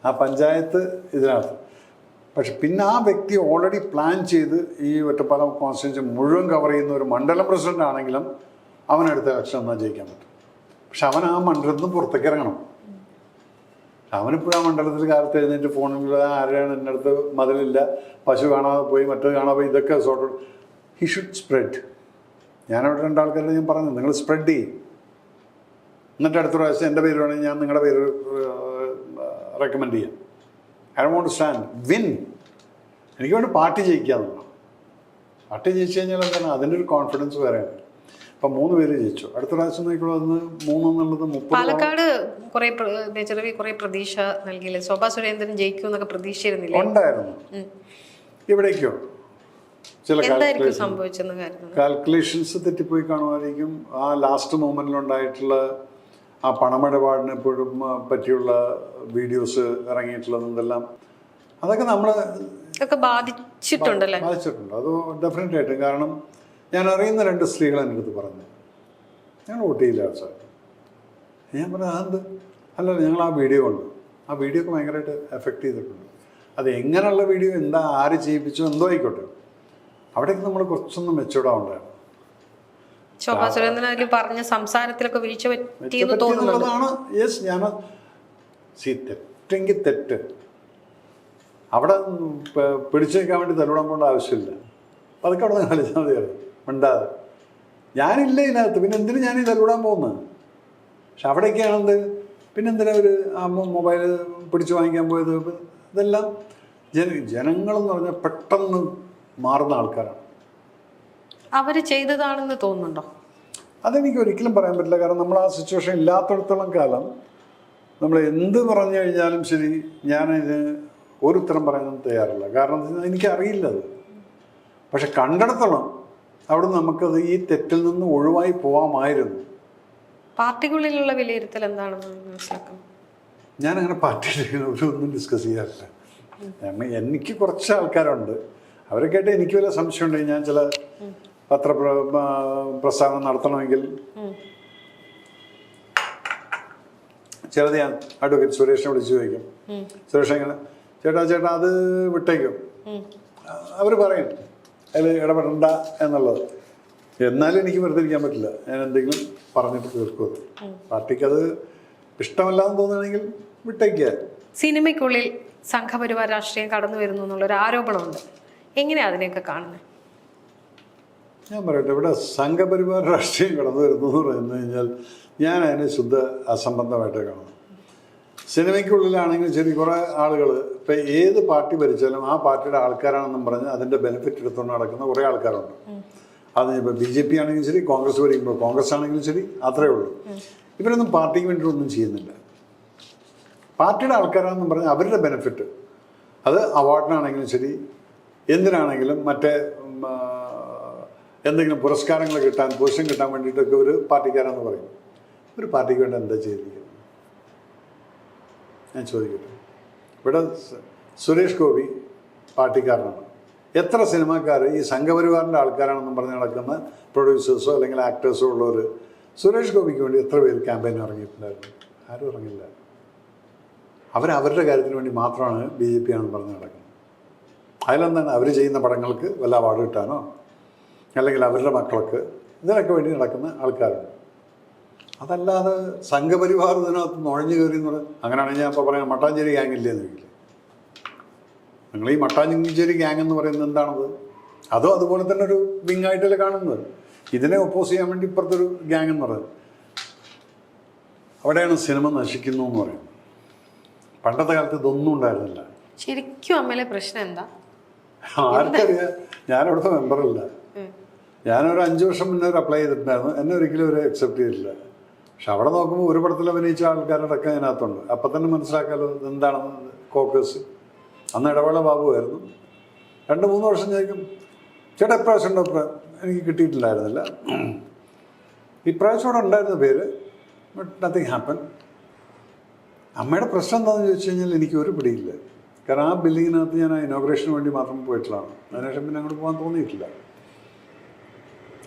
ആ പഞ്ചായത്ത് ഇതിനകത്ത്. പക്ഷെ പിന്നെ ആ വ്യക്തി ഓൾറെഡി പ്ലാൻ ചെയ്ത് ഈ ഒറ്റപ്പാലം കോൺസ്റ്റിറ്റ്യുവൻസി മുഴുവൻ കവർ ചെയ്യുന്ന ഒരു മണ്ഡലം പ്രസിഡന്റ് ആണെങ്കിലും അവനടുത്ത ഇലക്ഷൻ എന്നാൽ ജയിക്കാൻ പറ്റും. പക്ഷെ അവൻ ആ മണ്ഡലത്തിൽ നിന്ന് പുറത്തേക്ക് ഇറങ്ങണം. അവനിപ്പോഴും ആ മണ്ഡലത്തിൽ കാലത്ത് എഴുന്നേറ്റ് ഫോണിൽ ആരെയാണ് എൻ്റെ അടുത്ത് മതിലില്ല, പശു കാണാതെ പോയി, മറ്റത് കാണാതെ പോയി, ഇതൊക്കെ സോർട്ട് ഹി ഷുഡ് സ്പ്രെഡ്. ഞാനവിടെ 2 ആൾക്കാരോട് ഞാൻ പറഞ്ഞു, നിങ്ങൾ സ്പ്രെഡ് ചെയ്യും. എന്നിട്ട് അടുത്ത പ്രാവശ്യം എൻ്റെ പേര് വേണമെങ്കിൽ ഞാൻ നിങ്ങളുടെ പേര് റെക്കമെൻഡ് ചെയ്യാം. I don't want to stand, win. എനിക്ക് വേണ്ടി പാർട്ടി ജയിക്കുക എന്നുള്ളതാണ്. പാർട്ടി ജയിച്ചു കഴിഞ്ഞാൽ എന്താണ് അതിൻ്റെ ഒരു കോൺഫിഡൻസ് വേറെയാണ്. ഇപ്പം 3 പേര് ജയിച്ചു. അടുത്ത പ്രാവശ്യം നോക്കിക്കോളൂ, അന്ന് 3 എന്നുള്ളത് 30. പാലക്കാട് കുറെ പ്രതീക്ഷ നൽകിയില്ലേ? ശോഭാ സുരേന്ദ്രൻ ജയിക്കും എന്നൊക്കെ പ്രതീക്ഷയിരുന്നില്ല? ഉണ്ടായിരുന്നു. ഇവിടേക്കോ ചില കാൽക്കുലേഷൻസ് തെറ്റിപ്പോയി കാണുമായിരിക്കും. ആ ലാസ്റ്റ് മൊമെന്റിലുണ്ടായിട്ടുള്ള ആ പണമിടപാടിനെ എപ്പോഴും പറ്റിയുള്ള വീഡിയോസ് ഇറങ്ങിയിട്ടുള്ളതെല്ലാം അതൊക്കെ നമ്മൾ ബാധിച്ചിട്ടുണ്ടല്ലേ? ബാധിച്ചിട്ടുണ്ട്, അത് ഡെഫിനറ്റ് ആയിട്ട്. കാരണം ഞാൻ അറിയുന്ന 2 സ്ത്രീകൾ എൻ്റെ അടുത്ത് പറഞ്ഞു, ഞങ്ങൾ വോട്ട് ചെയ്യില്ല സാർ. ഞാൻ പറഞ്ഞു അതെന്ത്? അല്ലല്ല, ഞങ്ങൾ ആ വീഡിയോ ഉണ്ട്, ആ വീഡിയോ ഒക്കെ ഭയങ്കരമായിട്ട് എഫക്റ്റ് ചെയ്തിട്ടുണ്ട്. അത് എങ്ങനെയുള്ള വീഡിയോ, എന്താ, ആര് ചെയ്യിപ്പിച്ചു, എന്തോ ആയിക്കോട്ടെ, അവിടേക്ക് നമ്മൾ കുറച്ചൊന്നും മെച്ചൂർഡാവുണ്ടായിരുന്നു. ശോഭാ സുരേന്ദ്രൻ അതിൽ പറഞ്ഞ സംസാരത്തിലൊക്കെ വീഴ്ച പറ്റിയെന്നുള്ളതാണ്. യെസ്, ഞാൻ തെറ്റെങ്കിൽ തെറ്റ്, അവിടെ പിടിച്ചു നിൽക്കാൻ വേണ്ടി തലവിടാൻ പോകേണ്ട ആവശ്യമില്ല. അതൊക്കെ അവിടെ നിന്ന് കളിച്ചാൽ മതിയാണ്, മിണ്ടാതെ. ഞാനില്ല ഇതിനകത്ത്, പിന്നെ എന്തിനു ഞാൻ ഈ തലവിടാൻ പോകുന്നത്? പക്ഷെ അവിടേക്കാണെന്ത്, പിന്നെന്തിനാ ഒരു ആ മൊബൈൽ പിടിച്ചു വാങ്ങിക്കാൻ പോയത്? ഇതെല്ലാം ജനങ്ങളെന്ന് പറഞ്ഞാൽ പെട്ടെന്ന് മാറുന്ന ആൾക്കാരാണ്. അവർ ചെയ്തതാണെന്ന് തോന്നുന്നുണ്ടോ? അതെനിക്ക് ഒരിക്കലും പറയാൻ പറ്റില്ല. കാരണം നമ്മൾ ആ സിറ്റുവേഷൻ ഇല്ലാത്തടത്തോളം കാലം നമ്മൾ എന്ത് പറഞ്ഞു കഴിഞ്ഞാലും ശരി, ഞാനതിന് ഒരു ഉത്തരം പറയാൻ തയ്യാറില്ല. കാരണം എനിക്കറിയില്ല അത്. പക്ഷെ കണ്ടിടത്തോളം അവിടെ നമുക്കത് ഈ തെറ്റിൽ നിന്ന് ഒഴിവായി പോകാമായിരുന്നു. പാർട്ടിക്കുള്ളിലുള്ള വിലയിരുത്തൽ എന്താണെന്ന് മനസ്സിലാക്കണം. ഞാനങ്ങനെ പാർട്ടിയിൽ ഒന്നും ഡിസ്കസ് ചെയ്യാറില്ല. എനിക്ക് കുറച്ച് ആൾക്കാരുണ്ട്, അവരൊക്കെയായിട്ട് എനിക്ക് വല്ല സംശയമുണ്ടെങ്കിൽ ഞാൻ ചില പ്രസ്ഥാനം നടത്തണമെങ്കിൽ ചിലത് ഞാൻ അഡ്വക്കേറ്റ് സുരേഷിനെ വിളിച്ചു ചോദിക്കും. സുരേഷ് എങ്ങനെ ചേട്ടാ അത് വിട്ടേക്കും, അവർ പറയും അതിൽ ഇടപെടണ്ട എന്നുള്ളത്. എന്നാലും എനിക്ക് വെറുതെ ഇരിക്കാൻ പറ്റില്ല, ഞാൻ എന്തെങ്കിലും പറഞ്ഞിട്ട് തീർക്കും. പാർട്ടിക്ക് അത് ഇഷ്ടമല്ലാന്ന് തോന്നുകയാണെങ്കിൽ വിട്ടേക്കുക. സിനിമയ്ക്കുള്ളിൽ സംഘപരിവാർ രാഷ്ട്രീയം കടന്നു വരുന്നു എന്നുള്ളൊരു ആരോപണമുണ്ട്, എങ്ങനെയാണ് അതിനെയൊക്കെ കാണുന്നത്? ഞാൻ പറയട്ടെ, ഇവിടെ സംഘപരിവാർ രാഷ്ട്രീയം കടന്നു വരുന്നു എന്ന് പറഞ്ഞു കഴിഞ്ഞാൽ ഞാൻ അതിനെ ശുദ്ധ അസംബന്ധമായിട്ട് കാണുന്നു. സിനിമയ്ക്കുള്ളിലാണെങ്കിൽ ശരി, കുറേ ആളുകൾ ഇപ്പം ഏത് പാർട്ടി ഭരിച്ചാലും ആ പാർട്ടിയുടെ ആൾക്കാരാണെന്നും പറഞ്ഞ് അതിൻ്റെ ബെനിഫിറ്റ് എടുത്തുകൊണ്ട് നടക്കുന്ന കുറേ ആൾക്കാരുണ്ട്. അത് ഇപ്പോൾ BJP ആണെങ്കിലും ശരി, കോൺഗ്രസ് ഭരിക്കുമ്പോൾ കോൺഗ്രസ് ആണെങ്കിലും ശരി, അത്രയേ ഉള്ളൂ. ഇവരൊന്നും പാർട്ടിക്ക് വേണ്ടിയിട്ട് ഒന്നും ചെയ്യുന്നില്ല. പാർട്ടിയുടെ ആൾക്കാരാണെന്നും പറഞ്ഞാൽ അവരുടെ ബെനിഫിറ്റ്, അത് അവാർഡിനാണെങ്കിലും ശരി, എന്തിനാണെങ്കിലും മറ്റേ എന്തെങ്കിലും പുരസ്കാരങ്ങൾ കിട്ടാൻ, പൊസിഷൻ കിട്ടാൻ വേണ്ടിയിട്ടൊക്കെ ഒരു പാർട്ടിക്കാരെന്ന് പറയും. ഒരു പാർട്ടിക്ക് വേണ്ടി എന്താ ചെയ്തിരിക്കുന്നത്? ഞാൻ ചോദിക്കട്ടെ. ഇവിടെ സുരേഷ് ഗോപി പാർട്ടിക്കാരനാണ്. എത്ര സിനിമാക്കാർ ഈ സംഘപരിവാറിൻ്റെ ആൾക്കാരാണെന്നും പറഞ്ഞ് നടക്കുന്ന പ്രൊഡ്യൂസേഴ്സോ അല്ലെങ്കിൽ ആക്ടേഴ്സോ ഉള്ളവർ സുരേഷ് ഗോപിക്ക് വേണ്ടി എത്ര പേര് ക്യാമ്പയിൻ ഇറങ്ങിയിട്ടുണ്ടായിരുന്നു? ആരും ഇറങ്ങില്ല. അവരവരുടെ കാര്യത്തിന് വേണ്ടി മാത്രമാണ് BJP ആണെന്ന് പറഞ്ഞ് നടക്കുന്നത്. അതിലെന്താണ് അവർ ചെയ്യുന്ന പടങ്ങൾക്ക് വല്ല അവാർഡ് കിട്ടാനോ അല്ലെങ്കിൽ അവരുടെ മക്കൾക്ക് ഇതിനൊക്കെ വേണ്ടി നടക്കുന്ന ആൾക്കാരുണ്ട്. അതല്ലാതെ സംഘപരിവാർ ഇതിനകത്ത് നുഴഞ്ഞു കയറി എന്ന് പറഞ്ഞാൽ അങ്ങനെയാണെങ്കിൽ ഞാൻ ഇപ്പോൾ പറയാം മട്ടാഞ്ചേരി ഗ്യാങ് ഇല്ലേന്ന് ചോദിക്കില്ല. നിങ്ങൾ ഈ മട്ടാഞ്ചേരി ഗ്യാങ് എന്ന് പറയുന്നത് എന്താണത്? അതും അതുപോലെ തന്നെ ഒരു വിങ്ങായിട്ടല്ലേ കാണുന്നത്. ഇതിനെ ഒപ്പോസ് ചെയ്യാൻ വേണ്ടി ഇപ്പുറത്തൊരു ഗ്യാങ് എന്ന് പറയുന്നത്. അവിടെയാണ് സിനിമ നശിക്കുന്നു എന്ന് പറയുന്നത്. പണ്ടത്തെ കാലത്ത് ഇതൊന്നും ഉണ്ടായിരുന്നില്ല. ശരിക്കും അമ്മയിലെ പ്രശ്നം എന്താ? ആർക്കറിയാം. ഞാനവിടുത്തെ മെമ്പറല്ല. ഞാനൊരു 5 വർഷം മുന്നേ ഒരു അപ്ലൈ ചെയ്തിട്ടുണ്ടായിരുന്നു. എന്നെ ഒരിക്കലും ഒരു അക്സെപ്റ്റ് ചെയ്തിട്ടില്ല. പക്ഷെ അവിടെ നോക്കുമ്പോൾ ഒരു പടത്തിൽ അഭിനയിച്ച ആൾക്കാരടക്കം അതിനകത്തുണ്ട്. അപ്പം തന്നെ മനസ്സിലാക്കാമല്ലോ എന്താണെന്ന്. കോക്കസ് അന്ന് ഇടവേള ബാബുവായിരുന്നു. 2-3 വർഷം ചോദിക്കും ചേട്ടാ ഇപ്രാവശ്യം ഉണ്ടോ? എനിക്ക് കിട്ടിയിട്ടില്ലായിരുന്നില്ല. ഇപ്രാവശ്യം അവിടെ ഉണ്ടായിരുന്ന പേര്, ബട്ട് നത്തിങ് ഹാപ്പൻ. അമ്മയുടെ പ്രശ്നം എന്താണെന്ന് ചോദിച്ചു കഴിഞ്ഞാൽ എനിക്ക് ഒരു പിടിയില്ല. കാരണം ആ ബിൽഡിങ്ങിനകത്ത് ഞാൻ ആ ഇനോഗ്രേഷന് വേണ്ടി മാത്രം പോയിട്ടുള്ളതാണ്. അതിനുശേഷം പിന്നെ അങ്ങോട്ട് പോകാൻ തോന്നിയിട്ടില്ല.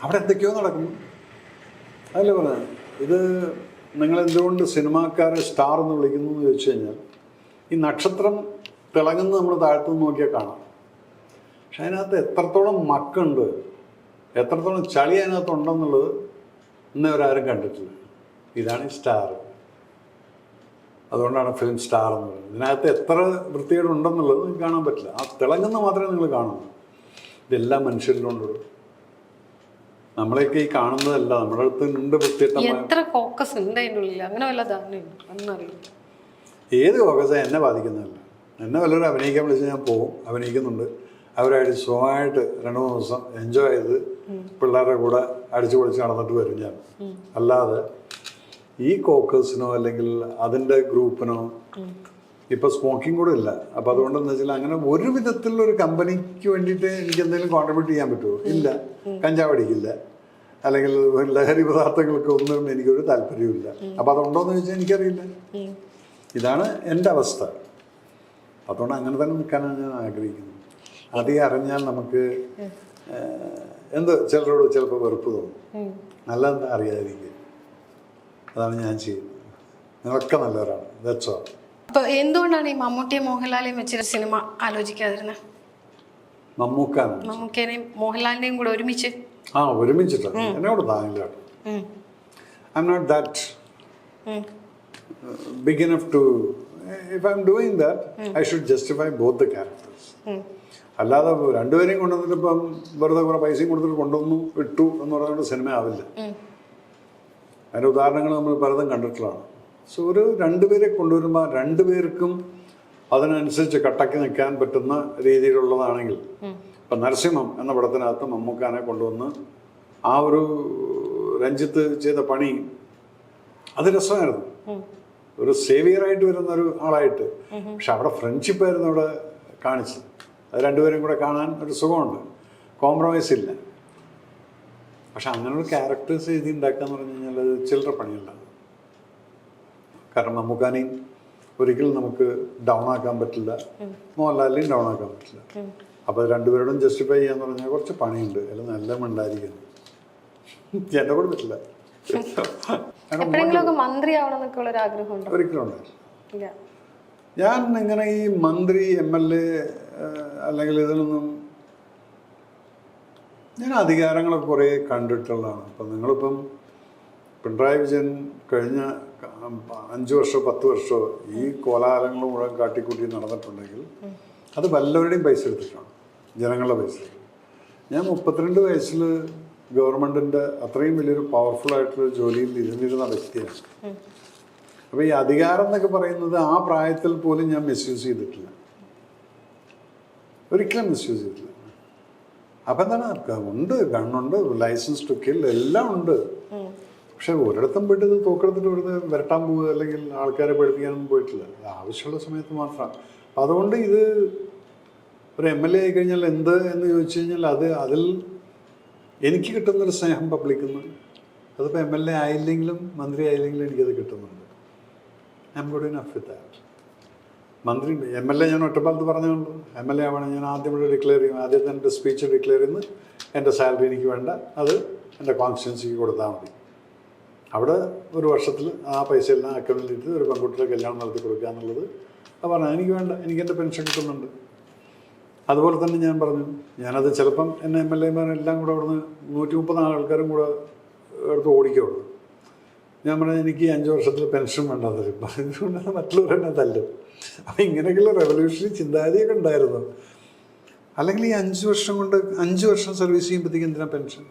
അവിടെ എന്തൊക്കെയോ നടക്കുന്നു. അതല്ലേ പറഞ്ഞത്. ഇത് നിങ്ങളെന്തുകൊണ്ട് സിനിമാക്കാരെ സ്റ്റാർ എന്ന് വിളിക്കുന്നു എന്ന് ചോദിച്ചു കഴിഞ്ഞാൽ ഈ നക്ഷത്രം തിളങ്ങുന്നത് നമ്മൾ താഴ്ത്തുനിന്ന് നോക്കിയാൽ കാണാം. പക്ഷെ അതിനകത്ത് എത്രത്തോളം മക്കുണ്ട്, എത്രത്തോളം ചളി അതിനകത്ത് ഉണ്ടെന്നുള്ളത് ഇന്നേ അവരാരും കണ്ടിട്ടില്ല. ഇതാണ് ഈ സ്റ്റാർ. അതുകൊണ്ടാണ് ഫിലിം സ്റ്റാർ എന്ന് പറയുന്നത്. ഇതിനകത്ത് എത്ര വൃത്തികേടുണ്ടെന്നുള്ളത് നിങ്ങൾക്ക് കാണാൻ പറ്റില്ല. ആ തിളങ്ങുന്ന മാത്രമേ നിങ്ങൾ കാണുള്ളൂ. ഇതെല്ലാം മനുഷ്യരിലുണ്ട്. നമ്മളെയൊക്കെ ഈ കാണുന്നതല്ല, നമ്മുടെ അടുത്ത് ഉണ്ട് എത്ര ഫോക്കസ് ഉണ്ട് അതിൻ്റെ ഉള്ളിൽ. അങ്ങനെ വല്ല ധാരണയുണ്ട്? ഏത് ഫോക്കസ് എന്നെ ബാധിക്കുന്നതല്ല. എന്നെ വല്ലവരും അഭിനയിക്കാൻ വിളിച്ച് ഞാൻ പോകും, അഭിനയിക്കുന്നുണ്ട്. അവരായിട്ട് സുഖമായിട്ട് 2-3 ദിവസം എൻജോയ് ചെയ്ത് പിള്ളേരുടെ കൂടെ അടിച്ചു പൊളിച്ച് നടന്നിട്ട് വരും ഞാൻ. അല്ലാതെ ഈ കോക്കേഴ്സിനോ അല്ലെങ്കിൽ അതിൻ്റെ ഗ്രൂപ്പിനോ ഇപ്പം സ്മോക്കിംഗ് കൂടെ ഇല്ല. അപ്പം അതുകൊണ്ടെന്ന് വെച്ചാൽ അങ്ങനെ ഒരു വിധത്തിലൊരു കമ്പനിക്ക് വേണ്ടിയിട്ട് എനിക്ക് എന്തെങ്കിലും കോൺട്രിബ്യൂട്ട് ചെയ്യാൻ പറ്റുമോ? ഇല്ല. കഞ്ചാവ് അടിക്കില്ല, അല്ലെങ്കിൽ ലഹരി പദാർത്ഥങ്ങൾക്ക് ഒന്നും എനിക്കൊരു താല്പര്യമില്ല. അപ്പം അതുണ്ടോയെന്ന് ചോദിച്ചാൽ എനിക്കറിയില്ല. ഇതാണ് എൻ്റെ അവസ്ഥ. അതുകൊണ്ട് അങ്ങനെ തന്നെ നിൽക്കാനാണ് ഞാൻ ആഗ്രഹിക്കുന്നത്. അധികം അറിഞ്ഞാൽ നമുക്ക് ചിലരോട് ചിലപ്പോൾ വെറുപ്പ് തോന്നും. നല്ലതെന്താ അറിയാതിരിക്കുക. അതാണ് ഞാൻ ചെയ്യുന്നത്. നിങ്ങളൊക്കെ നല്ലവരാണ്. That's all. അപ്പോൾ എന്തുകൊണ്ടാണ് ഈ മമ്മൂട്ടിയും മോഹൻലാലിനെയും വെച്ചൊരു സിനിമ ആലോചിക്കാതിരുന്നത്? മമ്മൂക്കേനെയും മോഹൻലാലിനെയും കൂടെ ഒരുമിച്ച് ഒരുമിച്ചിട്ടാണ് എന്നോട് താങ്ങില്ല. I'm not that big enough to, if I'm doing that I should justify both the characters. അല്ലാതെ രണ്ടുപേരെയും കൊണ്ടുവന്നിട്ട് ഇപ്പം വെറുതെ കുറേ പൈസയും കൊടുത്തിട്ട് കൊണ്ടുവന്നു ഇട്ടു എന്ന് പറഞ്ഞുകൊണ്ട് സിനിമ ആവില്ല. അതിൻ്റെ ഉദാഹരണങ്ങൾ നമ്മൾ പലതും കണ്ടിട്ടുള്ളതാണ്. സോ ഒരു 2 പേരെ കൊണ്ടുവരുമ്പോൾ 2 പേർക്കും അതിനനുസരിച്ച് കട്ടക്കി നിൽക്കാൻ പറ്റുന്ന രീതിയിലുള്ളതാണെങ്കിൽ, ഇപ്പം നരസിംഹം എന്ന പടത്തിനകത്ത് മമ്മൂക്കാനെ കൊണ്ടുവന്ന് ആ ഒരു രഞ്ജിത്ത് ചെയ്ത പണി അത് രസമായിരുന്നു. ഒരു സേവിയറായിട്ട് വരുന്ന ഒരു ആളായിട്ട്. പക്ഷെ അവിടെ ഫ്രണ്ട്ഷിപ്പായിരുന്നു അവിടെ കാണിച്ചത്. അത് 2 പേരും കൂടെ കാണാൻ ഒരു സുഖമുണ്ട്. കോംപ്രമൈസ് ഇല്ല. പക്ഷെ അങ്ങനൊരു ക്യാരക്ടേഴ്സ് എഴുതി ഉണ്ടാക്കുക എന്ന് പറഞ്ഞു കഴിഞ്ഞാൽ അത് ചില്ലറ പണിയല്ല. കാരണം മമ്മൂക്കാനെയും ഒരിക്കലും നമുക്ക് ഡൗൺ ആക്കാൻ പറ്റില്ല, മോഹൻലാലിനെയും ഡൗൺ ആക്കാൻ പറ്റില്ല. അപ്പോൾ 2 പേരോടും ജസ്റ്റിഫൈ ചെയ്യാന്ന് പറഞ്ഞാൽ കുറച്ച് പണിയുണ്ട്. എല്ലാം നല്ല ഉണ്ടായിരിക്കുന്നു. എന്നെ കൂടെ പറ്റില്ല. ഒരിക്കലും ഉണ്ടായില്ല. ഞാൻ ഇങ്ങനെ ഈ മന്ത്രി MLA അല്ലെങ്കിൽ ഇതിലൊന്നും ഞാൻ അധികാരങ്ങളൊക്കെ കുറേ കണ്ടിട്ടുള്ളതാണ്. അപ്പം നിങ്ങളിപ്പം പിണറായി വിജയൻ കഴിഞ്ഞ 5 വർഷമോ 10 വർഷമോ ഈ കോലാഹലങ്ങൾ മുഴുവൻ കാട്ടിക്കൂട്ടി നടന്നിട്ടുണ്ടെങ്കിൽ അത് വല്ലവരുടെയും പൈസ എടുത്തിട്ടാണ്, ജനങ്ങളുടെ പൈസ. ഞാൻ 32 വയസ്സിൽ ഗവൺമെൻറ്റിൻ്റെ അത്രയും വലിയൊരു പവർഫുൾ ആയിട്ടുള്ള ജോലിയിൽ ഇരുന്നിരുന്ന വ്യക്തിയാണ്. അപ്പോൾ ഈ അധികാരം എന്നൊക്കെ പറയുന്നത് ആ പ്രായത്തിൽ പോലും ഞാൻ മിസ്യൂസ് ചെയ്തിട്ടില്ല, ഒരിക്കലും മിസ്യൂസ് ചെയ്തിട്ടില്ല. അപ്പം എന്താണ്, ഉണ്ട്, ഗണ്ണുണ്ട്, ലൈസൻസ് ടു കിൽ എല്ലാം ഉണ്ട്. പക്ഷെ ഒരിടത്തും പോയിട്ട് ഇത് തോക്കെടുത്തിട്ട് വെറുതെ വരട്ടാൻ പോവുക അല്ലെങ്കിൽ ആൾക്കാരെ പഠിപ്പിക്കാനൊന്നും പോയിട്ടില്ല. ആവശ്യമുള്ള സമയത്ത് മാത്രമാണ്. അപ്പം അതുകൊണ്ട് ഇത് ഒരു MLA ആയി കഴിഞ്ഞാൽ എന്ത് എന്ന് ചോദിച്ചു കഴിഞ്ഞാൽ അതിൽ എനിക്ക് കിട്ടുന്നൊരു സ്നേഹം പബ്ലിക്കിൽ നിന്ന്, അതിപ്പോൾ MLA ആയില്ലെങ്കിലും മന്ത്രി ആയില്ലെങ്കിലും എനിക്കത് കിട്ടുന്നുണ്ട്. I M good enough with that. മന്ത്രി MLA ഞാൻ ഒറ്റപ്പാലത്ത് പറഞ്ഞുള്ളൂ. MLA ആവണം ഞാൻ ആദ്യം ഇവിടെ ഡിക്ലെയർ ചെയ്യും. ആദ്യത്തെ എൻ്റെ സ്പീച്ച് ഡിക്ലെയർ ചെയ്യുന്നത് എൻ്റെ സാലറി എനിക്ക് വേണ്ട, അത് എൻ്റെ കോൺസ്റ്റിറ്റ്യുവൻസിക്ക് കൊടുത്താൽ മതി. അവിടെ ഒരു വർഷത്തിൽ ആ പൈസ എല്ലാം അക്കൗണ്ടിലിട്ട് ഒരു പെൺകുട്ടിയുടെ കല്യാണം നടത്തി കൊടുക്കുക എന്നുള്ളത് അത് പറഞ്ഞു. എനിക്ക് വേണ്ട, എനിക്ക് എൻ്റെ പെൻഷൻ കിട്ടുന്നുണ്ട്. അതുപോലെ തന്നെ ഞാൻ പറഞ്ഞു, ഞാനത് ചിലപ്പം എന്നെ MLA മാരെല്ലാം കൂടെ അവിടുന്ന് 130 ആൾക്കാരും കൂടെ എടുത്ത് ഓടിക്കുള്ളൂ. ഞാൻ പറഞ്ഞു എനിക്ക് 5 വർഷത്തിൽ പെൻഷൻ വേണ്ട തരും. അതുകൊണ്ടാണ് മറ്റുള്ളവരെന്നെ തല്ലും. അപ്പം ഇങ്ങനെയൊക്കെയുള്ള റെവല്യൂഷണറി ചിന്താഗതിയൊക്കെ ഉണ്ടായിരുന്നു. അല്ലെങ്കിൽ ഈ 5 വർഷം കൊണ്ട് 5 വർഷം സർവീസ് ചെയ്യുമ്പോഴത്തേക്ക് എന്തിനാ പെൻഷൻ?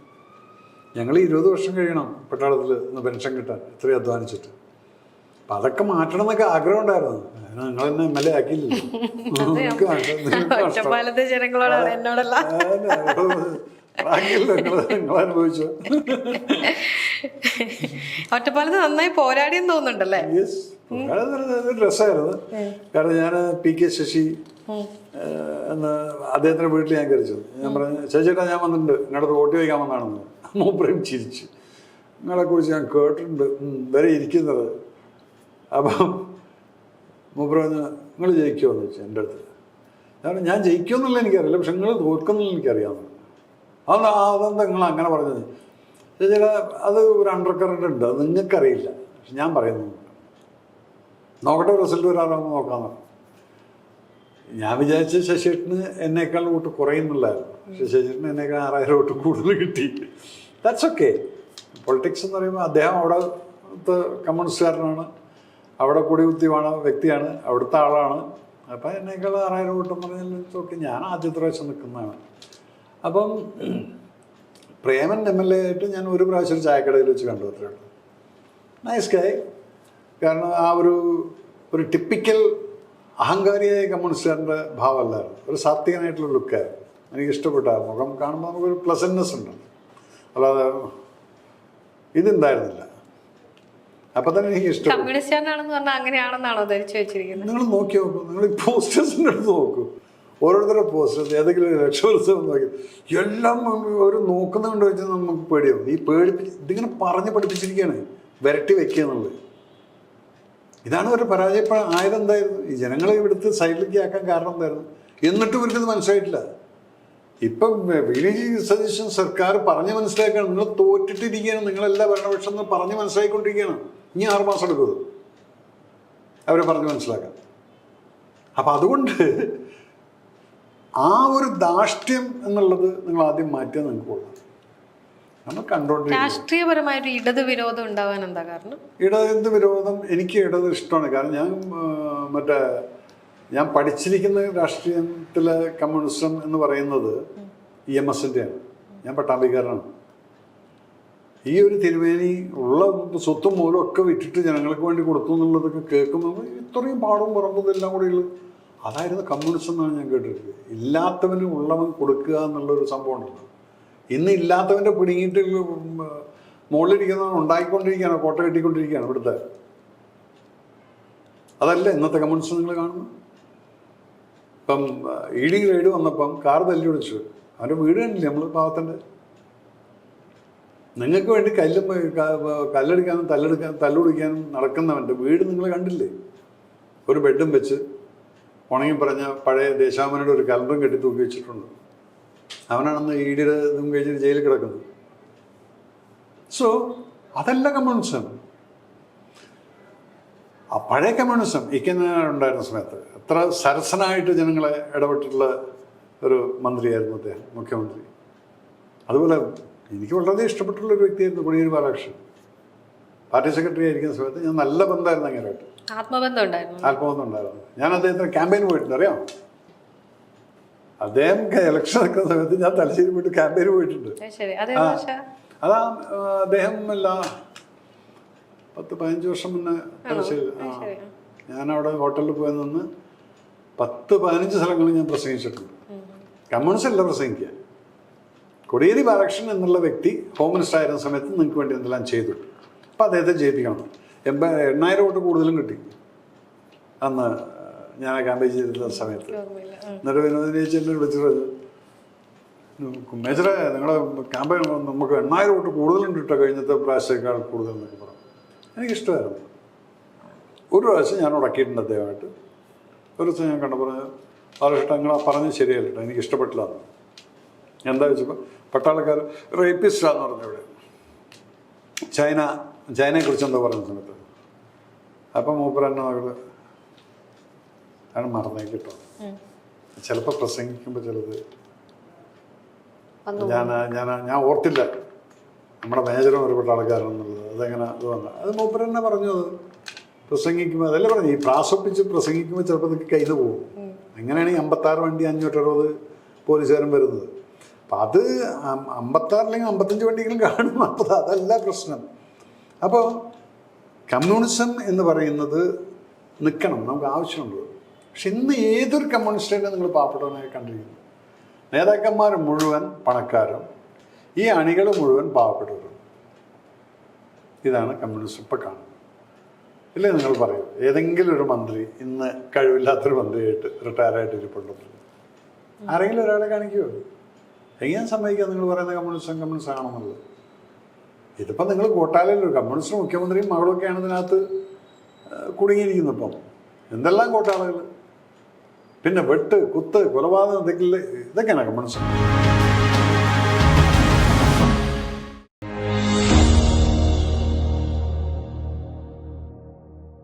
ഞങ്ങൾ 20 വർഷം കഴിയണം പട്ടാളത്തിൽ നിന്ന് പെൻഷൻ കിട്ടാൻ, ഇത്രയും അധ്വാനിച്ചിട്ട്. അപ്പം അതൊക്കെ മാറ്റണം എന്നൊക്കെ ആഗ്രഹം ഉണ്ടായിരുന്നു. നിങ്ങൾ എന്നെ MLA ആക്കിയില്ലല്ലോ. ഒറ്റപ്പാലത്തെ ജനങ്ങളോട് എന്നോടല്ല നിങ്ങൾ അനുഭവിച്ചോ? ഒറ്റപ്പാലത്ത് നന്നായി പോരാടിയെന്ന് തോന്നുന്നുണ്ടല്ലേ? യെസ്, രസമായിരുന്നു. കാരണം ഞാൻ PK ശശി എന്ന് അദ്ദേഹത്തിൻ്റെ വീട്ടിൽ ഞാൻ കയറിച്ചു. ഞാൻ പറഞ്ഞു, ചേച്ചേട്ടാ ഞാൻ വന്നിട്ടുണ്ട്, നിങ്ങളുടെ വോട്ട് ചോദിക്കാൻ വന്നാണെന്ന്. മൂപ്പരും ചിരിച്ചു. നിങ്ങളെക്കുറിച്ച് ഞാൻ കേട്ടിട്ടുണ്ട്, വരെ ഇരിക്കുന്നത്. അപ്പം മൂപ്പര് പറഞ്ഞു, നിങ്ങൾ ജയിക്കുമോ എന്ന് ചോദിച്ചു എൻ്റെ അടുത്ത്. ഞാൻ ജയിക്കുമെന്നുള്ള എനിക്കറിയില്ല, പക്ഷെ നിങ്ങൾ തോൽക്കുന്നുള്ള എനിക്കറിയാമെന്ന്. അതെന്താ നിങ്ങൾ അങ്ങനെ പറഞ്ഞത്? ചേട്ടാ അത് ഒരു അണ്ടർ കറണ്ട് ഉണ്ട്, അത് നിങ്ങൾക്കറിയില്ല, പക്ഷെ ഞാൻ പറയുന്നു. നോക്കട്ടെ, റിസൾട്ട് വരാറാകുമ്പോൾ നോക്കാമെന്ന്. ഞാൻ വിചാരിച്ച ശശിയേട്ടന് എന്നേക്കാൾ വോട്ട് കുറയുന്നുള്ളായിരുന്നു. പക്ഷെ ശശിയേട്ടന് എന്നേക്കാൾ 6000 വോട്ട് കൂടുതൽ കിട്ടി. That's okay. പൊളിറ്റിക്സ് എന്ന് പറയുമ്പോൾ അദ്ദേഹം അവിടുത്തെ കമ്മ്യൂണിസ്റ്റുകാരനാണ്, അവിടെ കുടികുത്തിയാണ് വ്യക്തിയാണ്, അവിടുത്തെ ആളാണ്. അപ്പം എന്നേക്കാൾ 6000 വോട്ടെന്ന് പറഞ്ഞാൽ ഓക്കെ. ഞാൻ ആദ്യത്തെ പ്രാവശ്യം നിൽക്കുന്നതാണ്. അപ്പം പ്രേമൻ MLA ആയിട്ട് ഞാൻ ഒരു പ്രാവശ്യം ഒരു ചായക്കടയിൽ വെച്ച് കണ്ടു, അത്രേ ഉള്ളൂ. നൈസ് ഗായ്. കാരണം ആ ഒരു ടിപ്പിക്കൽ അഹങ്കാരിയായ കമ്മ്യൂണിസ്റ്റുകാരൻ്റെ ഭാവമല്ലായിരുന്നു, ഒരു സാത്വികനായിട്ടുള്ള ലുക്കായിരുന്നു. എനിക്കിഷ്ടപ്പെട്ട മുഖം കാണുമ്പോൾ നമുക്കൊരു പ്ലസൻറ്റ്നെസ് ഉണ്ട്, അല്ലാതെ ഇതുണ്ടായിരുന്നില്ല. അപ്പം തന്നെ എനിക്ക് ഇഷ്ടപ്പെട്ടു. കമ്മ്യൂണിസ്റ്റാണെന്ന് പറഞ്ഞാൽ അങ്ങനെയാണെന്നാണോ ധരിച്ചു വെച്ചിരിക്കുന്നത്? നിങ്ങൾ നോക്കി നോക്കൂ, നിങ്ങൾ ഈ പോസ്റ്റേഴ്സിൻ്റെ അടുത്ത് നോക്കൂ, ഓരോരുത്തരുടെ പോസ്റ്റേഴ്സ് ഏതെങ്കിലും ഒരു രക്ഷോത്സവം നോക്കി എല്ലാം ഒരു നോക്കുന്നതുകൊണ്ട് വെച്ചാൽ നമുക്ക് പേടിയാവും. ഈ ഇതിങ്ങനെ പറഞ്ഞ് പഠിപ്പിച്ചിരിക്കുകയാണ്, വിരട്ടി വെക്കുക എന്നുള്ളത്. ഇതാണ് ഒരു ആയതെന്തായിരുന്നു? ഈ ജനങ്ങളെ ഇവിടുത്തെ സൈഡിലേക്ക് ആക്കാൻ കാരണം എന്തായിരുന്നു? എന്നിട്ടും ഇവർക്കത് മനസ്സിലായിട്ടില്ല. ഇപ്പം VD സതീശൻ സർക്കാർ പറഞ്ഞ് മനസ്സിലാക്കുകയാണ്, നിങ്ങൾ തോറ്റിട്ടിരിക്കുകയാണ്, നിങ്ങളെല്ലാ ഭരണപക്ഷം എന്ന് പറഞ്ഞ് മനസ്സിലാക്കിക്കൊണ്ടിരിക്കുകയാണ്. ഇനി 6 മാസം എടുക്കും അവരെ പറഞ്ഞ് മനസ്സിലാക്കാൻ. അപ്പം അതുകൊണ്ട് ആ ഒരു ധാർഷ്ട്യം എന്നുള്ളത് നിങ്ങൾ ആദ്യം മാറ്റിയാൽ നിങ്ങൾക്ക് കൊള്ളാം. നമ്മൾ കണ്ടോണ്ടിരിക്കും. രാഷ്ട്രീയപരമായിട്ട് ഇടത് വിരോധം ഉണ്ടാവാൻ എന്താ കാരണം? ഇടത് വിരോധം, എനിക്ക് ഇടത് ഇഷ്ടമാണ്. കാരണം ഞാൻ പഠിച്ചിരിക്കുന്ന രാഷ്ട്രീയത്തിലെ കമ്മ്യൂണിസം എന്ന് പറയുന്നത് EMSൻ്റെയാണ്. ഞാൻ പട്ടാമ്പിക്കാരനാണ്. ഈ ഒരു തിരുമേനി ഉള്ള സ്വത്തും മൂലം ഒക്കെ വിറ്റിട്ട് ജനങ്ങൾക്ക് വേണ്ടി കൊടുത്തു എന്നുള്ളതൊക്കെ കേൾക്കുമ്പോൾ ഇത്രയും പാടും പറമ്പും എല്ലാം കൂടെ ഉള്ളു. അതായിരുന്നു കമ്മ്യൂണിസം എന്നാണ് ഞാൻ കേട്ടിട്ടുള്ളത്. ഇല്ലാത്തവന് ഉള്ളവൻ കൊടുക്കുക എന്നുള്ളൊരു സംഭവം ഉണ്ടല്ലോ. ഇന്ന് ഇല്ലാത്തവൻ്റെ പിടുങ്ങിയിട്ട് മുകളിലിരിക്കുന്നവൻ ഉണ്ടായിക്കൊണ്ടിരിക്കുകയാണ്, കോട്ട കെട്ടിക്കൊണ്ടിരിക്കുകയാണ് ഇവിടുത്തെ. അതല്ല ഇന്നത്തെ കമ്മ്യൂണിസം നിങ്ങൾ കാണുന്നു. ഇപ്പം ED റെയ്ഡ് വന്നപ്പം കാർ തല്ലി ഒടിച്ചു. അവൻ്റെ വീട് കണ്ടില്ലേ നമ്മൾ പാവത്തിൻ്റെ? നിങ്ങൾക്ക് വേണ്ടി കല്ലെടുക്കാനും തല്ലുപിടിക്കാനും നടക്കുന്നവൻ്റെ വീട് നിങ്ങൾ കണ്ടില്ലേ? ഒരു ബെഡും വെച്ച് ഉണങ്ങി പറഞ്ഞ പഴയ ദേശാമനയുടെ ഒരു കലണ്ടറും കെട്ടി തൂക്കി വെച്ചിട്ടുണ്ട്. അവനാണെന്ന് EDയുടെ ഇതും കഴിച്ചിട്ട് ജയിലിൽ കിടക്കുന്നത്. സോ അതല്ല കമ്മ്യൂണിസം. ആ പഴയ കമ്മ്യൂണിസം ഉണ്ടായിരുന്ന സമയത്ത് എത്ര സരസനായിട്ട് ജനങ്ങളെ ഇടപെട്ടിട്ടുള്ള ഒരു മന്ത്രിയായിരുന്നു അദ്ദേഹം, മുഖ്യമന്ത്രി. അതുപോലെ എനിക്ക് വളരെ ഇഷ്ടപ്പെട്ടുള്ള ഒരു വ്യക്തിയായിരുന്നു കോടിയേരി ബാലകൃഷ്ണൻ. പാർട്ടി സെക്രട്ടറി ആയിരിക്കുന്ന സമയത്ത് ഞാൻ നല്ല ബന്ധമായിരുന്നു അങ്ങനെയായിട്ട്. ആത്മബന്ധം ഉണ്ടായിരുന്നു. ഞാൻ അദ്ദേഹത്തിന് ക്യാമ്പയിന് പോയിട്ടുണ്ട്, അറിയാം. അദ്ദേഹം ഇലക്ഷൻ നടക്കുന്ന സമയത്ത് ഞാൻ തലശ്ശേരി പോയിട്ട് ക്യാമ്പയിന് പോയിട്ടുണ്ട്. അതാ അദ്ദേഹം 10-15 വർഷം മുന്നേ തലശ്ശേരി. ഞാനവിടെ ഹോട്ടലിൽ പോയി നിന്ന് 10-15 സ്ഥലങ്ങളിൽ ഞാൻ പ്രസംഗിച്ചിട്ടുണ്ട്. കമ്മ്യൂണിസ്റ്റ് അല്ല പ്രസംഗിക്കുക. കോടിയേരി ബാലകൃഷ്ണൻ എന്നുള്ള വ്യക്തി ഹോം മിനിസ്റ്റർ ആയിരുന്ന സമയത്ത് നിങ്ങൾക്ക് വേണ്ടി എന്തെല്ലാം ചെയ്തു. അപ്പോൾ അദ്ദേഹത്തെ ജയിപ്പിക്കണം. 8,000 വോട്ട് കൂടുതലും കിട്ടി അന്ന് ഞാൻ ക്യാമ്പയിൻ ചെയ്തിരുന്ന സമയത്ത്. എന്നിട്ട് വിനോദിനി ചേച്ചി എന്നെ വിളിച്ചിട്ട് മേജറെ നിങ്ങളുടെ ക്യാമ്പയിൻ നമുക്ക് 8,000 വോട്ട് കൂടുതലും കിട്ടുക കഴിഞ്ഞത്തെ പ്രാവശ്യത്തേക്കാൾ കൂടുതൽ എന്നൊക്കെ പറഞ്ഞു. എനിക്കിഷ്ടമായിരുന്നു. ഒരു പ്രാവശ്യം ഞാൻ ഉടക്കിയിട്ടുണ്ട് അദ്ദേഹമായിട്ട്. ഒരു ദിവസം ഞാൻ കണ്ടു പറഞ്ഞു, ബാലകൃഷ്ണൻ നിങ്ങൾ പറഞ്ഞത് ശരിയല്ല കേട്ടോ, എനിക്ക് ഇഷ്ടപ്പെട്ടില്ല. എന്താ വെച്ചപ്പോൾ പട്ടാളക്കാർ റേപ്പിസ്റ്റാന്ന് പറഞ്ഞു. ഇവിടെ ചൈന ചൈനയെക്കുറിച്ച് എന്തോ പറയുന്ന സമയത്ത് അപ്പം മൂപ്പർ എന്നെ മകള് ആണ് മറന്നേ കേട്ടോ. ചിലപ്പോൾ പ്രസംഗിക്കുമ്പോൾ ചിലത് ഞാൻ ഓർത്തില്ല നമ്മുടെ മേജറും ഒരുപാട് ആൾക്കാരെന്നുള്ളത്. അതെങ്ങനെ അത് വന്ന അത് മൂപ്പർ തന്നെ പറഞ്ഞു. അത് പ്രസംഗിക്കുമ്പോൾ അതല്ലേ പറഞ്ഞു, ഈ പ്രാസൊപ്പിച്ച് പ്രസംഗിക്കുമ്പോൾ ചിലപ്പോൾ നിങ്ങൾക്ക് കയ്യിൽ പോകും. എങ്ങനെയാണ് ഈ 56 വണ്ടി 560 പോലീസുകാരൻ വരുന്നത്? അപ്പം അത് 56 അല്ലെങ്കിൽ 55 വണ്ടികളും കാണും. അപ്പോൾ അതല്ല പ്രശ്നം. അപ്പോൾ കമ്മ്യൂണിസം എന്ന് പറയുന്നത് നിൽക്കണം, നമുക്ക് ആവശ്യമുണ്ട്. പക്ഷെ ഇന്ന് ഏതൊരു കമ്മ്യൂണിസ്റ്റിനെ നിങ്ങൾ പാവപ്പെട്ടവനായി കണ്ടിരിക്കുന്നു. നേതാക്കന്മാർ മുഴുവൻ പണക്കാരും ഈ അണികൾ മുഴുവൻ പാവപ്പെട്ടവരും. ഇതാണ് കമ്മ്യൂണിസം ഇപ്പം കാണുന്നത്. ഇല്ലേ? നിങ്ങൾ പറയൂ, ഏതെങ്കിലും ഒരു മന്ത്രി ഇന്ന് കഴിവില്ലാത്തൊരു മന്ത്രിയായിട്ട് റിട്ടയറായിട്ട് ഇരിപ്പുണ്ടെന്ന് ആരെങ്കിലും ഒരാളെ കാണിക്കുമോ? എങ്ങനെ സമ്മതിക്കുക നിങ്ങൾ പറയുന്ന കമ്മ്യൂണിസം ആണെന്നുള്ളത്? ഇതിപ്പം നിങ്ങൾ കോട്ടാലല്ലോ കമ്മ്യൂണിസ്റ്റ് മുഖ്യമന്ത്രിയും മകളൊക്കെയാണ് ഇതിനകത്ത് കുടുങ്ങിയിരിക്കുന്നത്. ഇപ്പം എന്തെല്ലാം കോട്ടാളുകൾ, പിന്നെ വെട്ട് കുത്ത് കൊലപാതകം ഇതൊക്കെയാണ് കമ്മ്യൂണിസം.